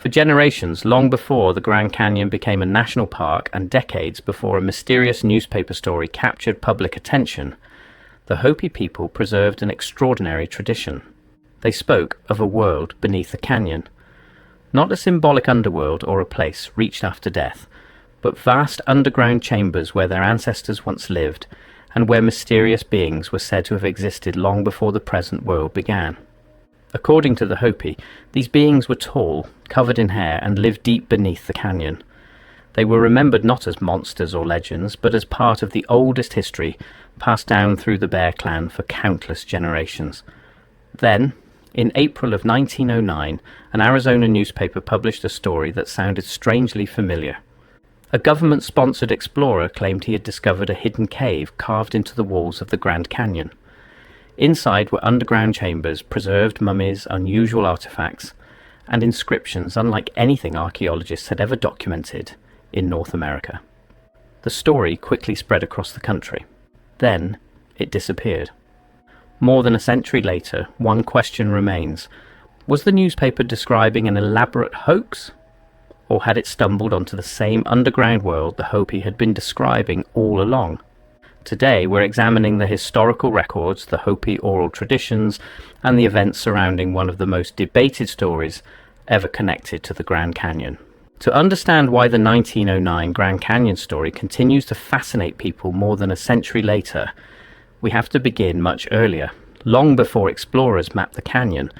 For generations, long before the Grand Canyon became a national park and decades before a mysterious newspaper story captured public attention, the Hopi people preserved an extraordinary tradition. They spoke of a world beneath the canyon. Not a symbolic underworld or a place reached after death, but vast underground chambers where their ancestors once lived, and where mysterious beings were said to have existed long before the present world began. According to the Hopi, these beings were tall, covered in hair, and lived deep beneath the canyon. They were remembered not as monsters or legends, but as part of the oldest history passed down through the Bear clan for countless generations. Then, in April of 1909, an Arizona newspaper published a story that sounded strangely familiar. A government-sponsored explorer claimed he had discovered a hidden cave carved into the walls of the Grand Canyon. Inside were underground chambers, preserved mummies, unusual artifacts, and inscriptions unlike anything archaeologists had ever documented in North America. The story quickly spread across the country. Then it disappeared. More than a century later, one question remains. Was the newspaper describing an elaborate hoax? Or had it stumbled onto the same underground world the Hopi had been describing all along? Today we're examining the historical records, the Hopi oral traditions, and the events surrounding one of the most debated stories ever connected to the Grand Canyon. To understand why the 1909 Grand Canyon story continues to fascinate people more than a century later, we have to begin much earlier, long before explorers mapped the canyon,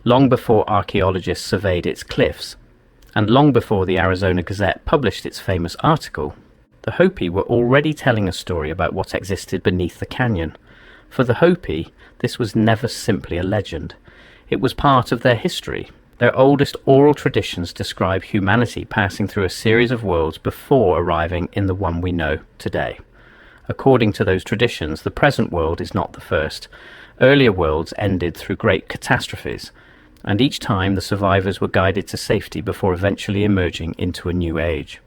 long before archaeologists surveyed its cliffs, and long before the Arizona Gazette published its famous article. The Hopi were already telling a story about what existed beneath the canyon. For the Hopi, this was never simply a legend. It was part of their history. Their oldest oral traditions describe humanity passing through a series of worlds before arriving in the one we know today. According to those traditions, the present world is not the first. Earlier worlds ended through great catastrophes, and each time the survivors were guided to safety before eventually emerging into a new age.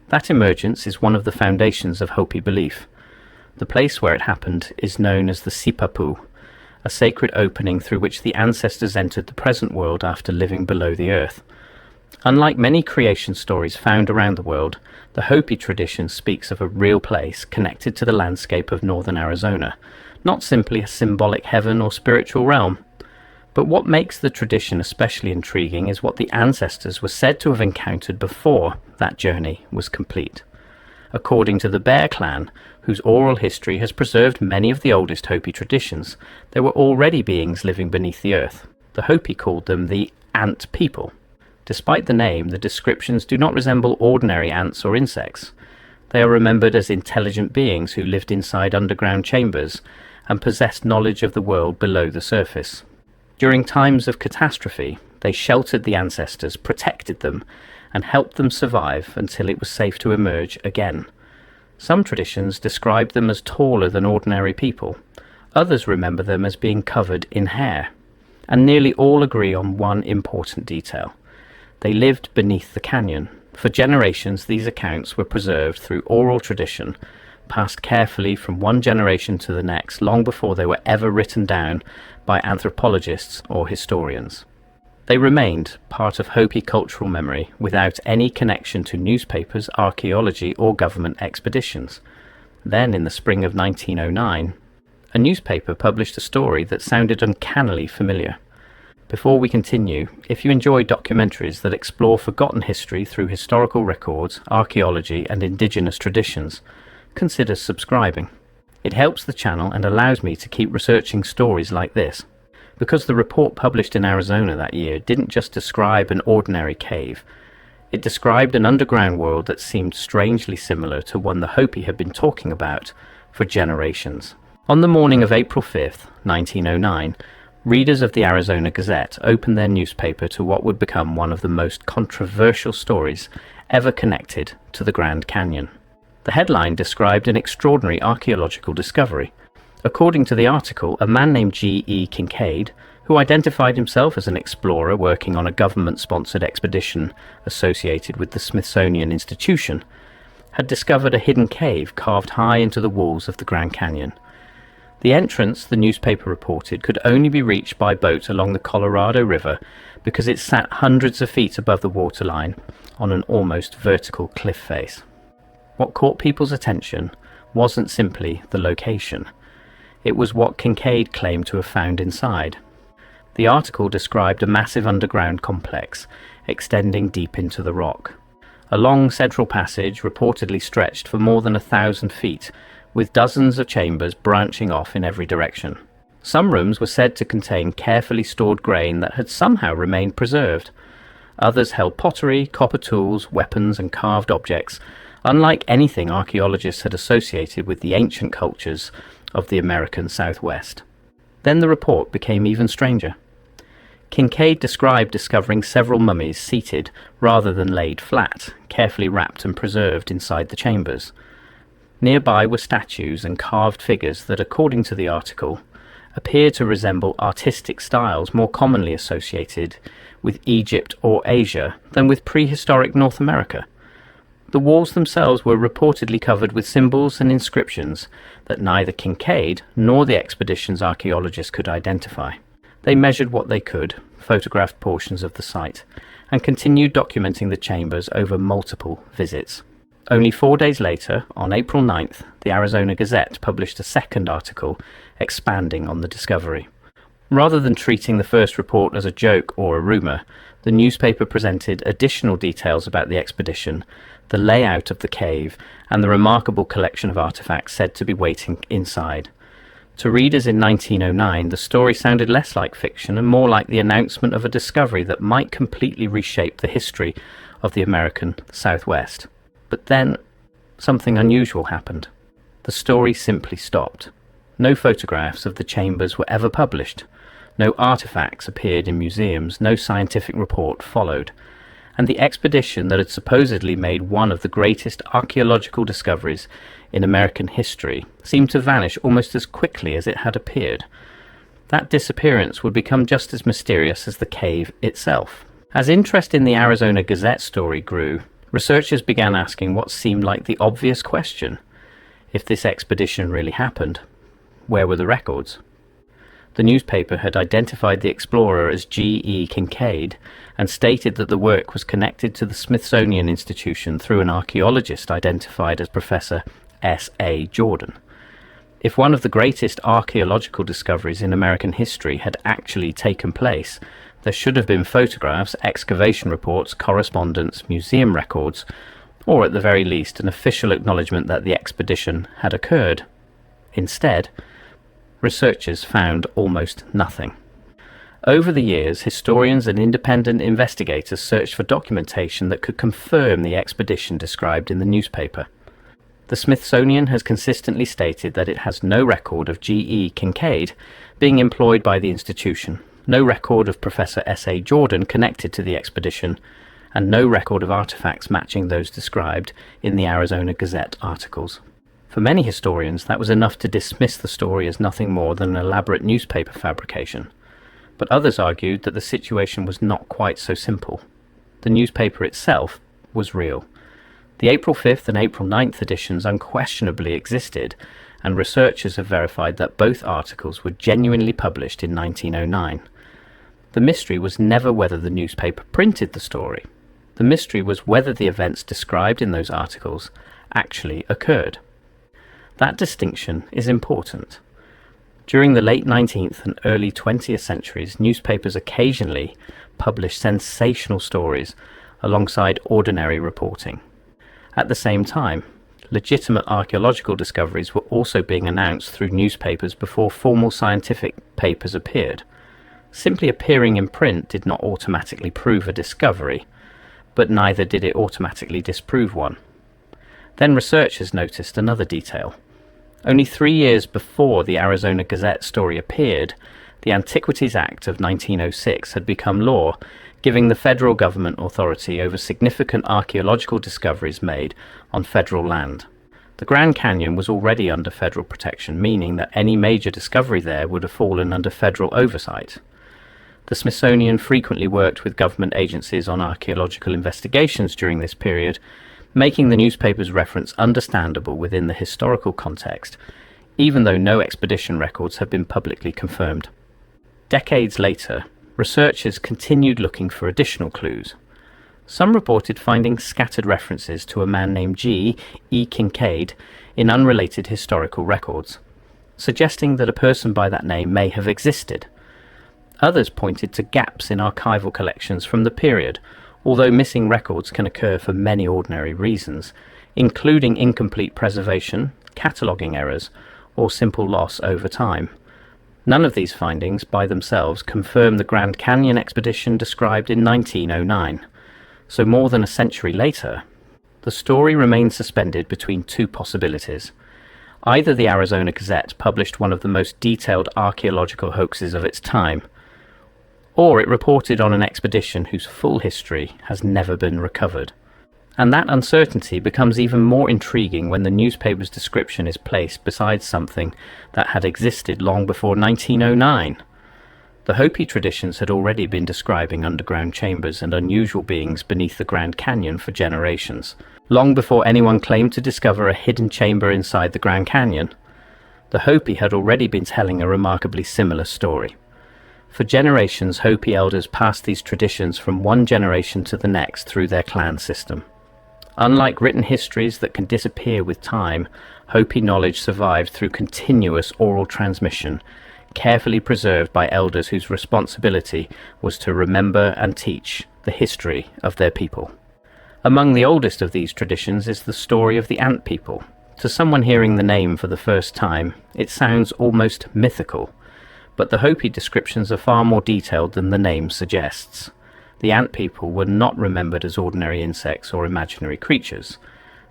That emergence is one of the foundations of Hopi belief. The place where it happened is known as the Sipapu, a sacred opening through which the ancestors entered the present world after living below the earth. Unlike many creation stories found around the world, the Hopi tradition speaks of a real place connected to the landscape of northern Arizona, not simply a symbolic heaven or spiritual realm. But what makes the tradition especially intriguing is what the ancestors were said to have encountered before that journey was complete. According to the Bear clan, whose oral history has preserved many of the oldest Hopi traditions, there were already beings living beneath the earth. The Hopi called them the ant people. Despite the name, the descriptions do not resemble ordinary ants or insects. They are remembered as intelligent beings who lived inside underground chambers and possessed knowledge of the world below the surface. During times of catastrophe, they sheltered the ancestors, protected them, and helped them survive until it was safe to emerge again. Some traditions describe them as taller than ordinary people. Others remember them as being covered in hair. And nearly all agree on one important detail. They lived beneath the canyon. For generations, these accounts were preserved through oral tradition, passed carefully from one generation to the next, long before they were ever written down by anthropologists or historians. They remained part of Hopi cultural memory without any connection to newspapers, archaeology, or government expeditions. Then, in the spring of 1909, a newspaper published a story that sounded uncannily familiar. Before we continue, if you enjoy documentaries that explore forgotten history through historical records, archaeology, and indigenous traditions, consider subscribing. It helps the channel and allows me to keep researching stories like this. Because the report published in Arizona that year didn't just describe an ordinary cave, it described an underground world that seemed strangely similar to one the Hopi had been talking about for generations. On the morning of April 5th, 1909, readers of the Arizona Gazette opened their newspaper to what would become one of the most controversial stories ever connected to the Grand Canyon. The headline described an extraordinary archaeological discovery. According to the article, a man named G.E. Kincaid, who identified himself as an explorer working on a government-sponsored expedition associated with the Smithsonian Institution, had discovered a hidden cave carved high into the walls of the Grand Canyon. The entrance, the newspaper reported, could only be reached by boat along the Colorado River because it sat hundreds of feet above the waterline on an almost vertical cliff face. What caught people's attention wasn't simply the location. It was what Kincaid claimed to have found inside. The article described a massive underground complex extending deep into the rock. A long central passage reportedly stretched for more than 1,000 feet, with dozens of chambers branching off in every direction. Some rooms were said to contain carefully stored grain that had somehow remained preserved. Others held pottery, copper tools, weapons, and carved objects, unlike anything archaeologists had associated with the ancient cultures of the American Southwest. Then the report became even stranger. Kincaid described discovering several mummies seated rather than laid flat, carefully wrapped and preserved inside the chambers. Nearby were statues and carved figures that, according to the article, appear to resemble artistic styles more commonly associated with Egypt or Asia than with prehistoric North America. The walls themselves were reportedly covered with symbols and inscriptions that neither Kincaid nor the expedition's archaeologists could identify. They measured what they could, photographed portions of the site, and continued documenting the chambers over multiple visits. Only 4 days later, on April 9th, the Arizona Gazette published a second article expanding on the discovery. Rather than treating the first report as a joke or a rumour, the newspaper presented additional details about the expedition, the layout of the cave, and the remarkable collection of artifacts said to be waiting inside. To readers in 1909, the story sounded less like fiction and more like the announcement of a discovery that might completely reshape the history of the American Southwest. But then, something unusual happened. The story simply stopped. No photographs of the chambers were ever published. No artifacts appeared in museums. No scientific report followed. And the expedition that had supposedly made one of the greatest archaeological discoveries in American history seemed to vanish almost as quickly as it had appeared. That disappearance would become just as mysterious as the cave itself. As interest in the Arizona Gazette story grew, researchers began asking what seemed like the obvious question. If this expedition really happened, where were the records? The newspaper had identified the explorer as G.E. Kincaid and stated that the work was connected to the Smithsonian Institution through an archaeologist identified as Professor S.A. Jordan. If one of the greatest archaeological discoveries in American history had actually taken place, there should have been photographs, excavation reports, correspondence, museum records, or at the very least an official acknowledgement that the expedition had occurred. Instead, researchers found almost nothing. Over the years, historians and independent investigators searched for documentation that could confirm the expedition described in the newspaper. The Smithsonian has consistently stated that it has no record of G.E. Kincaid being employed by the institution, no record of Professor S.A. Jordan connected to the expedition, and no record of artifacts matching those described in the Arizona Gazette articles. For many historians, that was enough to dismiss the story as nothing more than an elaborate newspaper fabrication. But others argued that the situation was not quite so simple. The newspaper itself was real. The April 5th and April 9th editions unquestionably existed, and researchers have verified that both articles were genuinely published in 1909. The mystery was never whether the newspaper printed the story. The mystery was whether the events described in those articles actually occurred. That distinction is important. During the late 19th and early 20th centuries, newspapers occasionally published sensational stories alongside ordinary reporting. At the same time, legitimate archaeological discoveries were also being announced through newspapers before formal scientific papers appeared. Simply appearing in print did not automatically prove a discovery, but neither did it automatically disprove one. Then researchers noticed another detail. Only 3 years before the Arizona Gazette story appeared, the Antiquities Act of 1906 had become law, giving the federal government authority over significant archaeological discoveries made on federal land. The Grand Canyon was already under federal protection, meaning that any major discovery there would have fallen under federal oversight. The Smithsonian frequently worked with government agencies on archaeological investigations during this period, making the newspaper's reference understandable within the historical context, even though no expedition records have been publicly confirmed. Decades later, researchers continued looking for additional clues. Some reported finding scattered references to a man named G. E. Kincaid in unrelated historical records, suggesting that a person by that name may have existed. Others pointed to gaps in archival collections from the period, although missing records can occur for many ordinary reasons, including incomplete preservation, cataloguing errors, or simple loss over time. None of these findings by themselves confirm the Grand Canyon expedition described in 1909. So more than a century later, the story remains suspended between two possibilities. Either the Arizona Gazette published one of the most detailed archaeological hoaxes of its time, or it reported on an expedition whose full history has never been recovered. And that uncertainty becomes even more intriguing when the newspaper's description is placed beside something that had existed long before 1909. The Hopi traditions had already been describing underground chambers and unusual beings beneath the Grand Canyon for generations. Long before anyone claimed to discover a hidden chamber inside the Grand Canyon, the Hopi had already been telling a remarkably similar story. For generations, Hopi elders passed these traditions from one generation to the next through their clan system. Unlike written histories that can disappear with time, Hopi knowledge survived through continuous oral transmission, carefully preserved by elders whose responsibility was to remember and teach the history of their people. Among the oldest of these traditions is the story of the Ant People. To someone hearing the name for the first time, it sounds almost mythical, but the Hopi descriptions are far more detailed than the name suggests. The Ant People were not remembered as ordinary insects or imaginary creatures.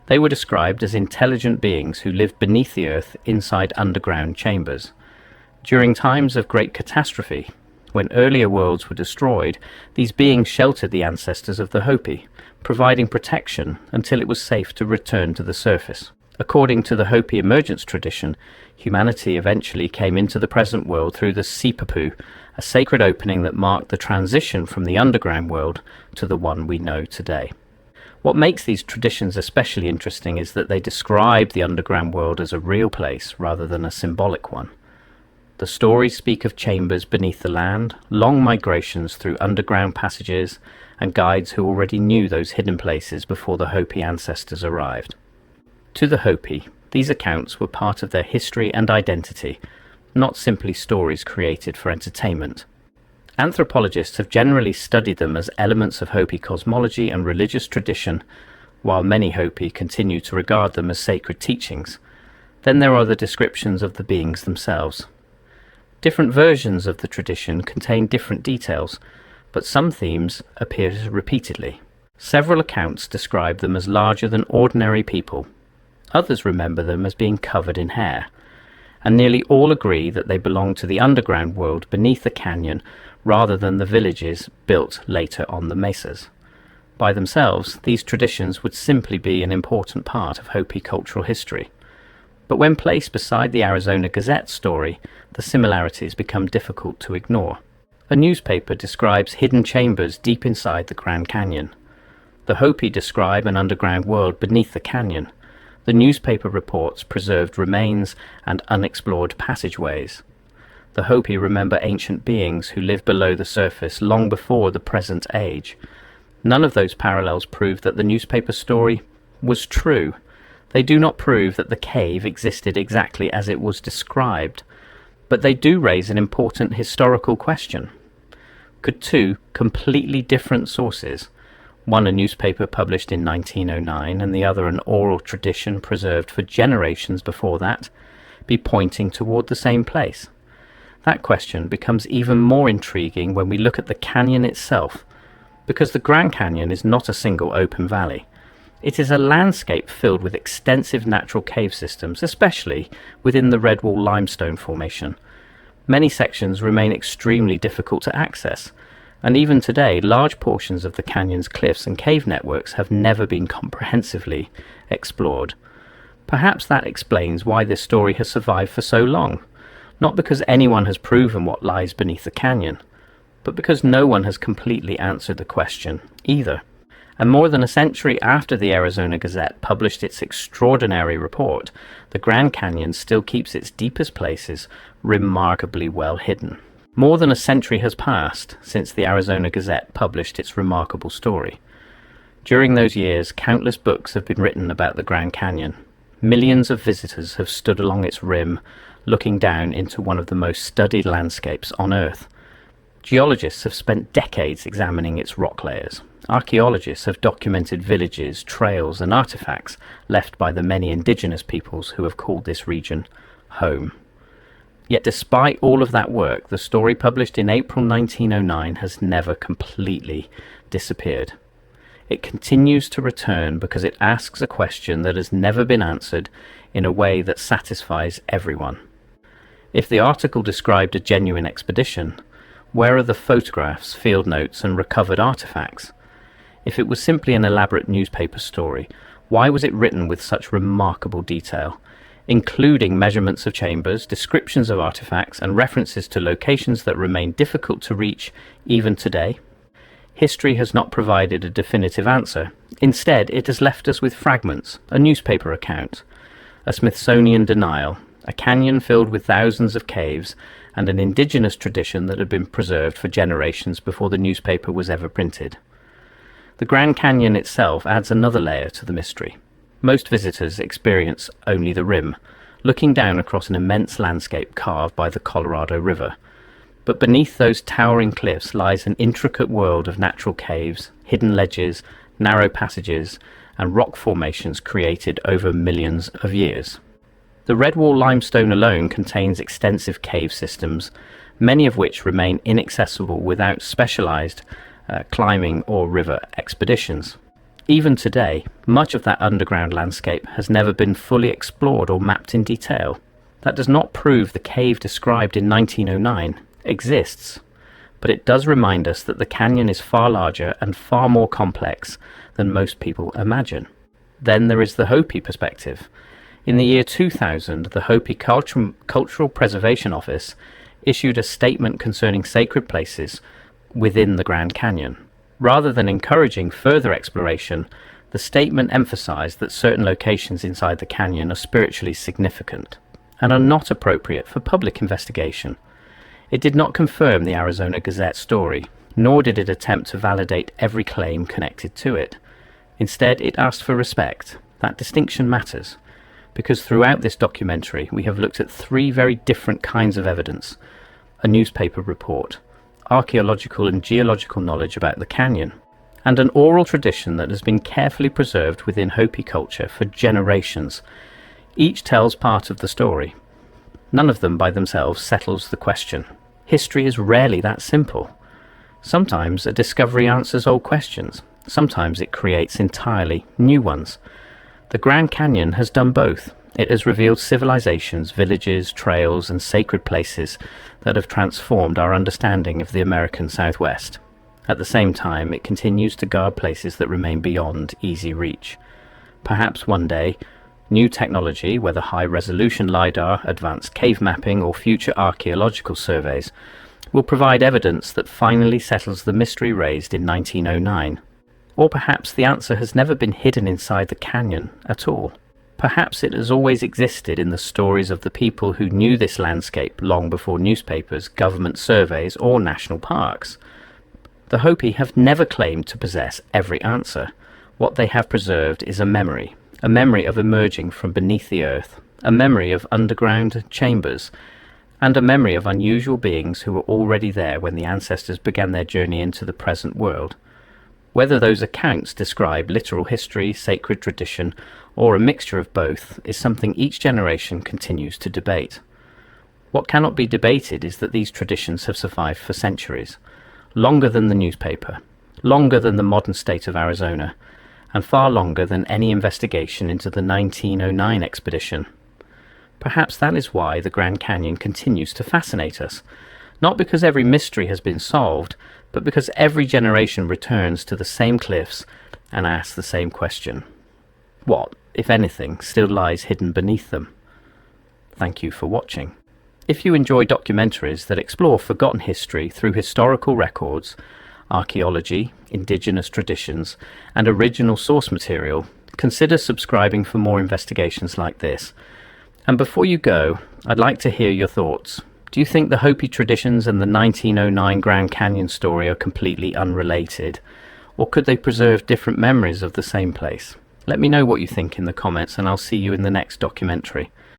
They were described as intelligent beings who lived beneath the earth inside underground chambers. During times of great catastrophe, when earlier worlds were destroyed, these beings sheltered the ancestors of the Hopi, providing protection until it was safe to return to the surface. According to the Hopi emergence tradition, humanity eventually came into the present world through the Sipapu, a sacred opening that marked the transition from the underground world to the one we know today. What makes these traditions especially interesting is that they describe the underground world as a real place rather than a symbolic one. The stories speak of chambers beneath the land, long migrations through underground passages, and guides who already knew those hidden places before the Hopi ancestors arrived. To the Hopi, these accounts were part of their history and identity, not simply stories created for entertainment. Anthropologists have generally studied them as elements of Hopi cosmology and religious tradition, while many Hopi continue to regard them as sacred teachings. Then there are the descriptions of the beings themselves. Different versions of the tradition contain different details, but some themes appear repeatedly. Several accounts describe them as larger than ordinary people. Others remember them as being covered in hair, and nearly all agree that they belong to the underground world beneath the canyon rather than the villages built later on the mesas. By themselves, these traditions would simply be an important part of Hopi cultural history. But when placed beside the Arizona Gazette story, the similarities become difficult to ignore. A newspaper describes hidden chambers deep inside the Grand Canyon. The Hopi describe an underground world beneath the canyon. The newspaper reports preserved remains and unexplored passageways. The Hopi remember ancient beings who lived below the surface long before the present age. None of those parallels prove that the newspaper story was true. They do not prove that the cave existed exactly as it was described, but they do raise an important historical question. Could two completely different sources, one a newspaper published in 1909 and the other an oral tradition preserved for generations before that, be pointing toward the same place? That question becomes even more intriguing when we look at the canyon itself, because the Grand Canyon is not a single open valley. It is a landscape filled with extensive natural cave systems, especially within the Redwall limestone formation. Many sections remain extremely difficult to access, and even today, large portions of the canyon's cliffs and cave networks have never been comprehensively explored. Perhaps that explains why this story has survived for so long, not because anyone has proven what lies beneath the canyon, but because no one has completely answered the question either. And more than a century after the Arizona Gazette published its extraordinary report, the Grand Canyon still keeps its deepest places remarkably well hidden. More than a century has passed since the Arizona Gazette published its remarkable story. During those years, countless books have been written about the Grand Canyon. Millions of visitors have stood along its rim, looking down into one of the most studied landscapes on Earth. Geologists have spent decades examining its rock layers. Archaeologists have documented villages, trails, and artifacts left by the many indigenous peoples who have called this region home. Yet despite all of that work, the story published in April 1909 has never completely disappeared. It continues to return because it asks a question that has never been answered in a way that satisfies everyone. If the article described a genuine expedition, where are the photographs, field notes, and recovered artifacts? If it was simply an elaborate newspaper story, why was it written with such remarkable detail, including measurements of chambers, descriptions of artifacts, and references to locations that remain difficult to reach even today? History has not provided a definitive answer. Instead, it has left us with fragments, a newspaper account, a Smithsonian denial, a canyon filled with thousands of caves, and an indigenous tradition that had been preserved for generations before the newspaper was ever printed. The Grand Canyon itself adds another layer to the mystery. Most visitors experience only the rim, looking down across an immense landscape carved by the Colorado River. But beneath those towering cliffs lies an intricate world of natural caves, hidden ledges, narrow passages, and rock formations created over millions of years. The Redwall limestone alone contains extensive cave systems, many of which remain inaccessible without specialized climbing or river expeditions. Even today, much of that underground landscape has never been fully explored or mapped in detail. That does not prove the cave described in 1909 exists, but it does remind us that the canyon is far larger and far more complex than most people imagine. Then there is the Hopi perspective. In the year 2000, the Hopi Cultural Preservation Office issued a statement concerning sacred places within the Grand Canyon. Rather than encouraging further exploration, the statement emphasized that certain locations inside the canyon are spiritually significant and are not appropriate for public investigation. It did not confirm the Arizona Gazette story, nor did it attempt to validate every claim connected to it. Instead, it asked for respect. That distinction matters, because throughout this documentary we have looked at three very different kinds of evidence: a newspaper report, archaeological and geological knowledge about the canyon, and an oral tradition that has been carefully preserved within Hopi culture for generations. Each tells part of the story. None of them by themselves settles the question. History is rarely that simple. Sometimes a discovery answers old questions. Sometimes it creates entirely new ones. The Grand Canyon has done both. It has revealed civilizations, villages, trails, and sacred places that have transformed our understanding of the American Southwest. At the same time, it continues to guard places that remain beyond easy reach. Perhaps one day, new technology, whether high-resolution LiDAR, advanced cave mapping, or future archaeological surveys, will provide evidence that finally settles the mystery raised in 1909. Or perhaps the answer has never been hidden inside the canyon at all. Perhaps it has always existed in the stories of the people who knew this landscape long before newspapers, government surveys, or national parks. The Hopi have never claimed to possess every answer. What they have preserved is a memory of emerging from beneath the earth, a memory of underground chambers, and a memory of unusual beings who were already there when the ancestors began their journey into the present world. Whether those accounts describe literal history, sacred tradition, or a mixture of both is something each generation continues to debate. What cannot be debated is that these traditions have survived for centuries, longer than the newspaper, longer than the modern state of Arizona, and far longer than any investigation into the 1909 expedition. Perhaps that is why the Grand Canyon continues to fascinate us, not because every mystery has been solved, but because every generation returns to the same cliffs and asks the same question. What, if anything, still lies hidden beneath them? Thank you for watching. If you enjoy documentaries that explore forgotten history through historical records, archaeology, indigenous traditions, and original source material, consider subscribing for more investigations like this. And before you go, I'd like to hear your thoughts. Do you think the Hopi traditions and the 1909 Grand Canyon story are completely unrelated? Or could they preserve different memories of the same place? Let me know what you think in the comments, and I'll see you in the next documentary.